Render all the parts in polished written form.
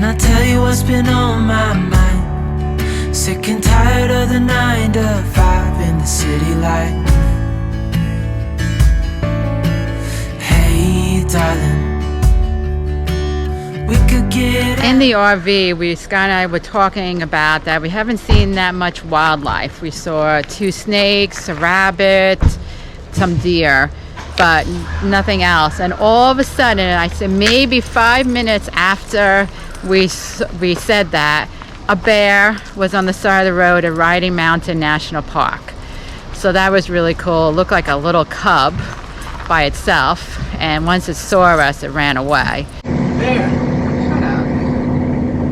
I tell you what's been on my mind? Sick and tired of the 9 to 5 in the city life. Hey darling, we could get in the RV. Scott and I were talking about that we haven't seen that much wildlife. We saw 2 snakes, a rabbit, some deer, but nothing else. And all of a sudden, I said maybe 5 minutes after we said that, a bear was on the side of the road at Riding Mountain National Park. So that was really cool. It looked like a little cub by itself, and once it saw us, it ran away. Bear, shut up.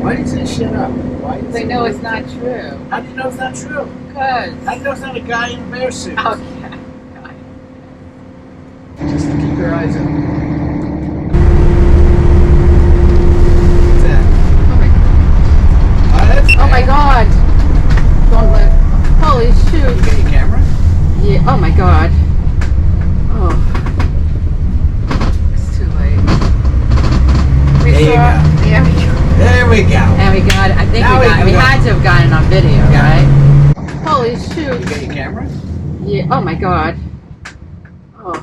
Why did you say shut up? Why did you They say know it's not true. How do you know it's not true? Because. How do you know it's not a guy in a bear suit? Okay. Just keep your eyes open. What's that? Oh my god. Don't let. Holy shoot. You got your camera? Yeah. Oh my god. Oh. It's too late. There you go. Yeah, There we go. and we got it. I think Now we we had to have gotten it on video, Yeah. right? Holy shoot. You got your camera? Yeah. Oh my god. Oh.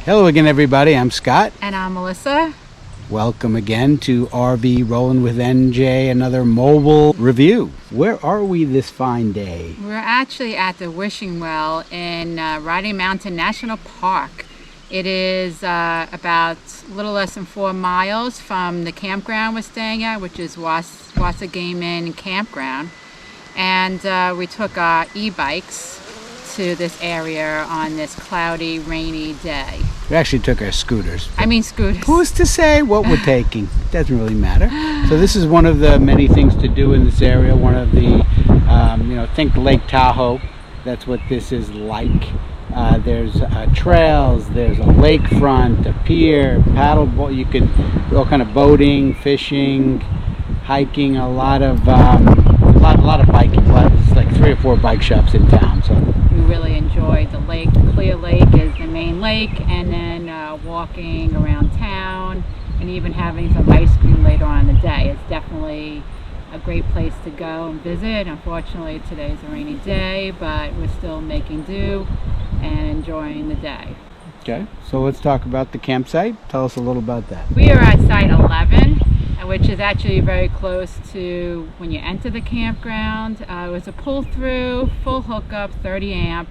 Hello again, everybody. I'm Scott. And I'm Melissa. Welcome again to RV Rolling with NJ, another mobile review. Where are we this fine day? We're actually at the wishing well in Riding Mountain National Park. It is about a little less than 4 miles from the campground we're staying at, which is Wasagaming Campground. And we took our e-bikes to this area on this cloudy, rainy day. We actually took our scooters. I mean scooters. Who's to say what we're taking? It doesn't really matter. So this is one of the many things to do in this area. One of the, think Lake Tahoe. That's what this is like. There's trails, there's a lakefront, a pier, paddle boat. You could do all kind of boating, fishing, hiking. A lot of biking. There's like 3 or 4 bike shops in town. So we really enjoyed the lake. Clear Lake is the main lake, and then walking around town and even having some ice cream later on in the day. It's definitely a great place to go and visit. Unfortunately, today's a rainy day, but we're still making do and enjoying the day. okay, so let's talk about the campsite. Tell us a little about that. We are at site 11, which is actually very close to when you enter the campground. It was a pull-through, full hookup, 30 amp.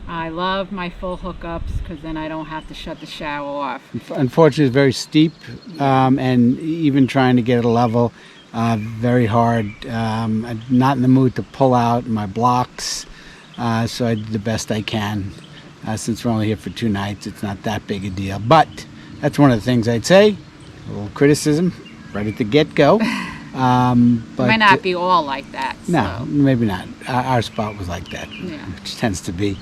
I love my full hookups because then I don't have to shut the shower off. Unfortunately, it's very steep, and even trying to get a level, very hard. I'm not in the mood to pull out my blocks, so I did the best I can. Since we're only here for 2 nights, it's not that big a deal. But that's one of the things I'd say. A little criticism right at the get-go. But It might not be all like that. No, so. maybe not. Our spot was like that, Yeah. which tends to be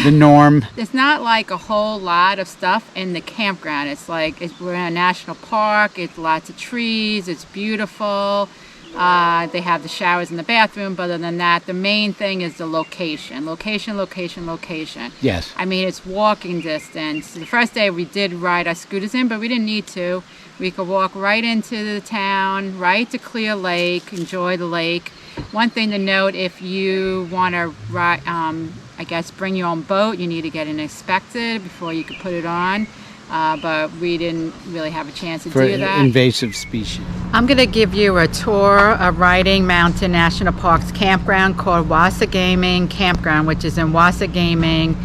the norm. There's not like a whole lot of stuff in the campground. It's like we're in a national park. It's lots of trees. It's beautiful. They have the showers in the bathroom, but other than that, the main thing is the location. Location. Yes. I mean, it's walking distance. The first day we did ride our scooters in, but we didn't need to. We could walk right into the town, right to Clear Lake, enjoy the lake. One thing to note, if you want to ride, I guess bring your own boat, you need to get it inspected before you could put it on. But we didn't really have a chance to do that. For invasive species. I'm going to give you a tour of Riding Mountain National Park's campground called Wasagaming Campground, which is in Wasagaming,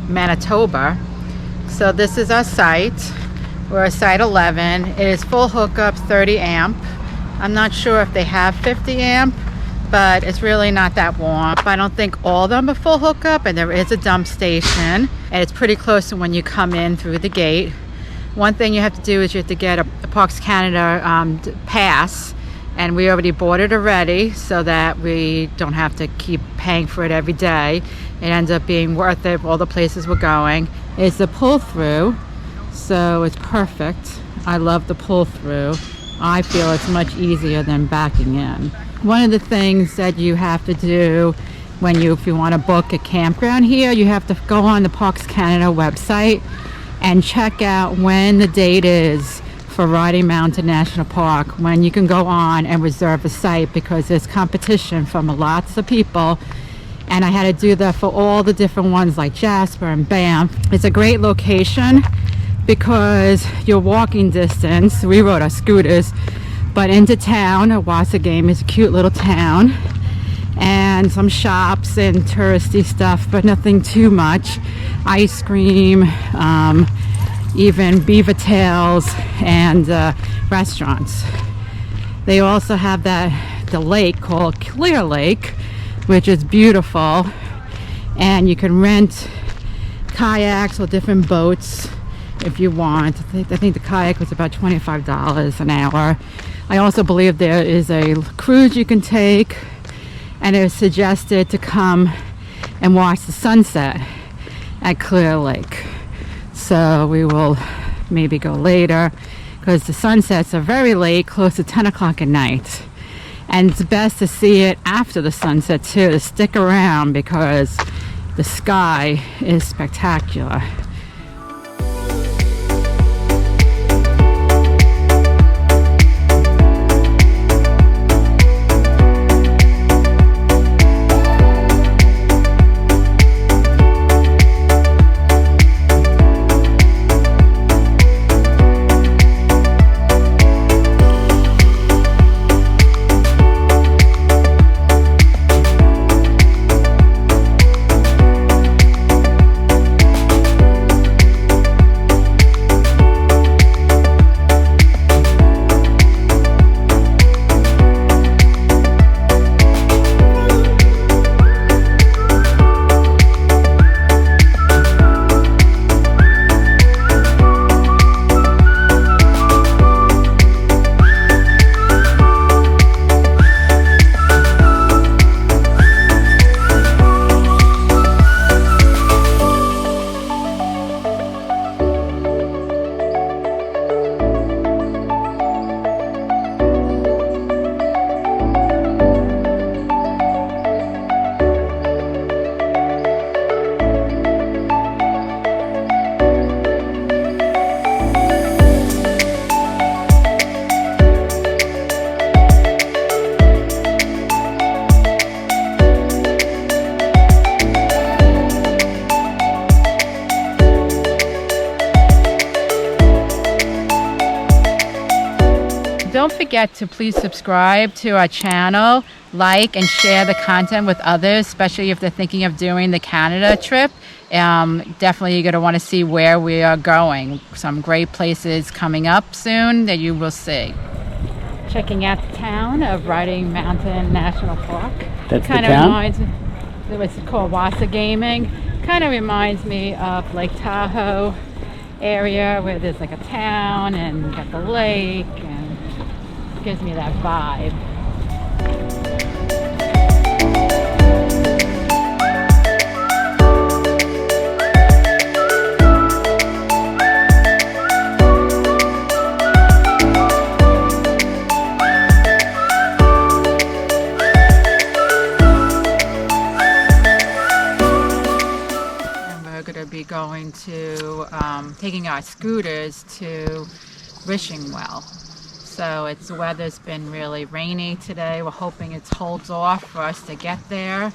Manitoba. So this is our site. We're at site 11. It is full hookup, 30 amp. I'm not sure if they have 50 amp, but it's really not that warm. I don't think all of them are full hookup, and there is a dump station, and it's pretty close to when you come in through the gate. One thing you have to do is you have to get a Parks Canada pass, and we already bought it already so that we don't have to keep paying for it every day. It ends up being worth it for all the places we're going. It's a pull-through, so it's perfect. I love the pull-through. I feel it's much easier than backing in. One of the things that you have to do if you want to book a campground here, you have to go on the Parks Canada website and check out when the date is for Riding Mountain National Park, when you can go on and reserve a site, because there's competition from lots of people. And I had to do that for all the different ones like Jasper and Banff. It's a great location because you're walking distance. We rode our scooters, but into town. Wasagaming is a cute little town, and some shops and touristy stuff, but nothing too much. Ice cream, even beaver tails, and restaurants. They also have the lake called Clear Lake, which is beautiful, and you can rent kayaks or different boats if you want. I think the kayak was about $25 an hour. I also believe there is a cruise you can take, and it was suggested to come and watch the sunset at Clear Lake. So we will maybe go later, because the sunsets are very late, close to 10 o'clock at night. And it's best to see it after the sunset too, to stick around, because the sky is spectacular. Don't forget to please subscribe to our channel, like and share the content with others, especially if they're thinking of doing the Canada trip. Definitely you're going to want to see where we are going. Some great places coming up soon that you will see. Checking out the town of Riding Mountain National Park. That's the Kind of town? reminds me, it's called Wasagaming. Kind of reminds me of Lake Tahoe area, where there's like a town and you got the lake, and gives me that vibe. Be going to taking our scooters to Wishing Well. So the weather's been really rainy today. We're hoping it holds off for us to get there.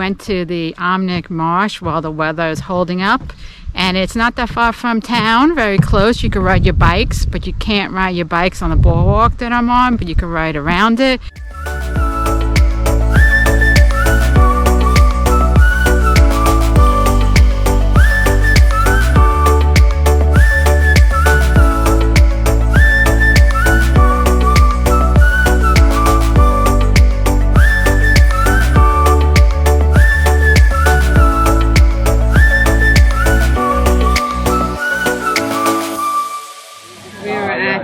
went to the Ominik Marsh while the weather is holding up. And it's not that far from town, very close. You can ride your bikes, but you can't ride your bikes on the boardwalk that I'm on, but you can ride around it.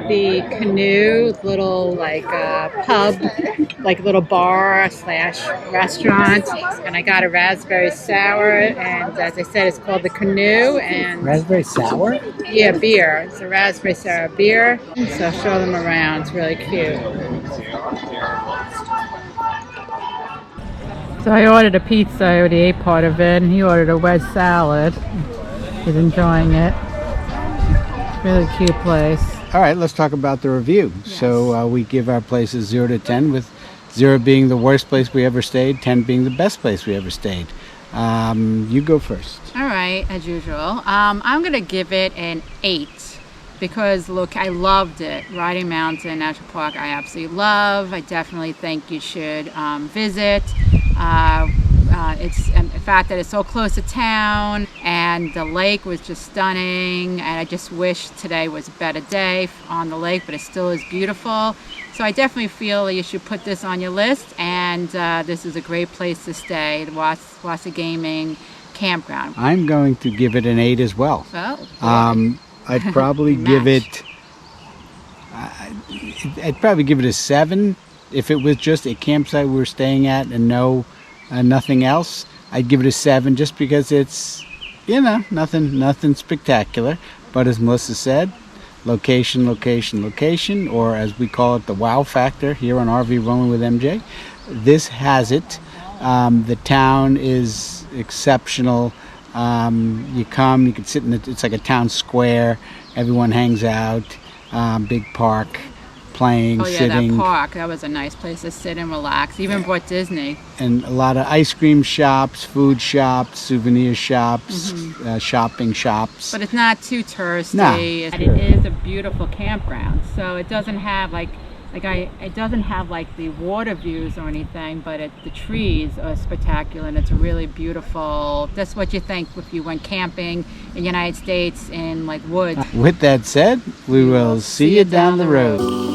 The canoe, little like pub, like little bar slash restaurant, and I got a raspberry sour, and as I said, it's called the Canoe. And Raspberry sour? yeah, beer. It's a raspberry sour beer. So I'll show them around. It's really cute. So I ordered a pizza. I already ate part of it, and he ordered a wedge salad. He's enjoying it. Really cute place. All right, let's talk about the review. Yes. So we give our places 0 to 10, with 0 being the worst place we ever stayed, 10 being the best place we ever stayed. You go first. All right, as usual. I'm going to give it an 8 because, look, I loved it. Riding Mountain National Park, I absolutely love. I definitely think you should visit. It's the fact that it's so close to town, and the lake was just stunning, and I just wish today was a better day on the lake, but it still is beautiful. So I definitely feel that you should put this on your list, and this is a great place to stay, the Wasagaming Campground. I'm going to give it an 8 as well. Oh, I'd probably give it I'd probably give it a 7 if it was just a campsite we were staying at and nothing else. I'd give it a 7 just because it's, you know, nothing spectacular. But as Melissa said, location, location, location, or as we call it, the wow factor here on RV Rolling with MJ. This has it. The town is exceptional. You come, you can sit in it's like a town square. Everyone hangs out. Big park. Playing, oh yeah, sitting. that park. That was a nice place to sit and relax. Even brought Disney. And a lot of ice cream shops, food shops, souvenir shops, shopping shops. But it's not too touristy. No. It is a beautiful campground. So it doesn't have it doesn't have like the water views or anything, but the trees are spectacular, and it's really beautiful. That's what you think if you went camping in the United States in like woods. With that said, we will see you down the road.